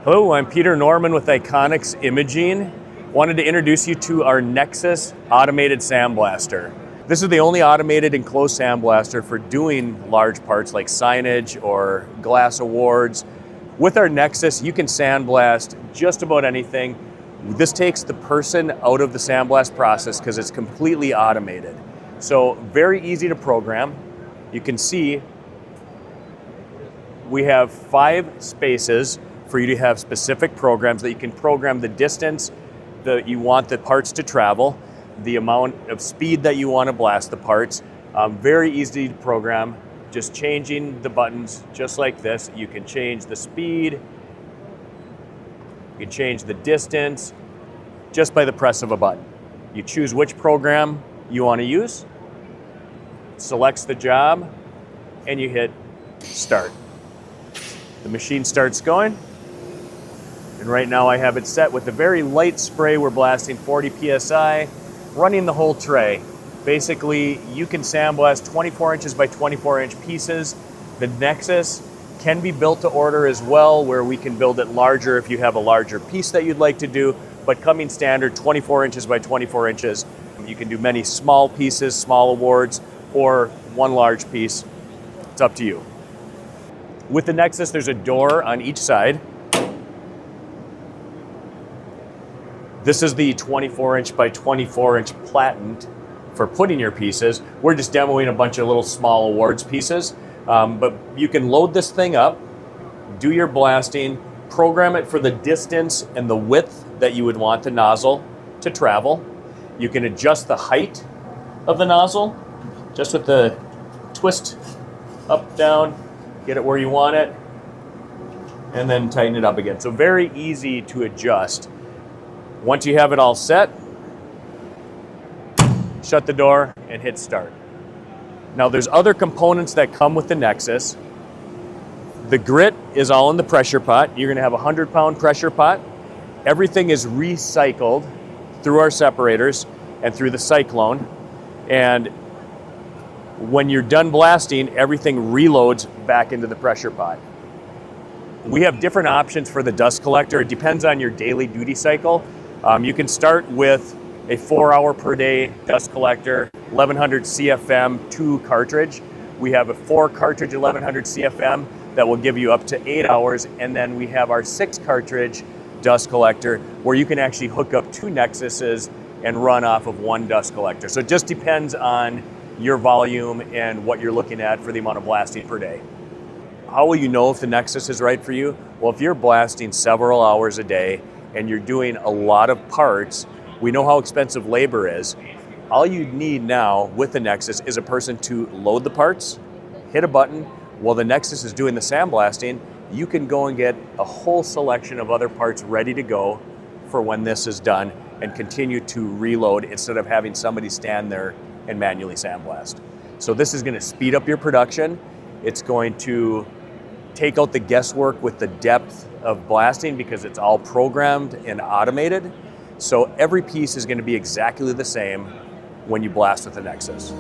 Hello, I'm Peter Norman with IKONICS Imaging. Wanted to introduce you to our Nexus automated sandblaster. This is the only automated enclosed sandblaster for doing large parts like signage or glass awards. With our Nexus, you can sandblast just about anything. This takes the person out of the sandblast process because it's completely automated. So very easy to program. You can see we have 5 spaces for you to have specific programs that you can program the distance that you want the parts to travel, the amount of speed that you want to blast the parts. Very easy to program, just changing the buttons just like this. You can change the speed, you can change the distance just by the press of a button. You choose which program you want to use, selects the job, and you hit start. The machine starts going. And right now I have it set with a very light spray. We're blasting 40 PSI, running the whole tray. Basically, you can sandblast 24 inches by 24 inch pieces. The Nexus can be built to order as well, where we can build it larger if you have a larger piece that you'd like to do, but coming standard 24 inches by 24 inches. You can do many small pieces, small awards, or one large piece. It's up to you. With the Nexus, there's a door on each side. This is the 24 inch by 24 inch platen for putting your pieces. We're just demoing a bunch of little small awards pieces, but you can load this thing up, do your blasting, program it for the distance and the width that you would want the nozzle to travel. You can adjust the height of the nozzle just with the twist up, down, get it where you want it, and then tighten it up again. So very easy to adjust. Once you have it all set, shut the door and hit start. Now there's other components that come with the Nexus. The grit is all in the pressure pot. You're gonna have a 100-pound pressure pot. Everything is recycled through our separators and through the cyclone. And when you're done blasting, everything reloads back into the pressure pot. We have different options for the dust collector. It depends on your daily duty cycle. You can start with a 4-hour per day dust collector, 1100 CFM 2 cartridge. We have a 4 cartridge 1100 CFM that will give you up to 8 hours. And then we have our 6 cartridge dust collector where you can actually hook up 2 Nexuses and run off of 1 dust collector. So it just depends on your volume and what you're looking at for the amount of blasting per day. How will you know if the Nexus is right for you? Well, if you're blasting several hours a day and you're doing a lot of parts, we know how expensive labor is. All you need now with the Nexus is a person to load the parts, hit a button. While the Nexus is doing the sandblasting, you can go and get a whole selection of other parts ready to go for when this is done and continue to reload instead of having somebody stand there and manually sandblast. So this is going to speed up your production. It's going to take out the guesswork with the depth of blasting because it's all programmed and automated. So every piece is going to be exactly the same when you blast with the Nexus.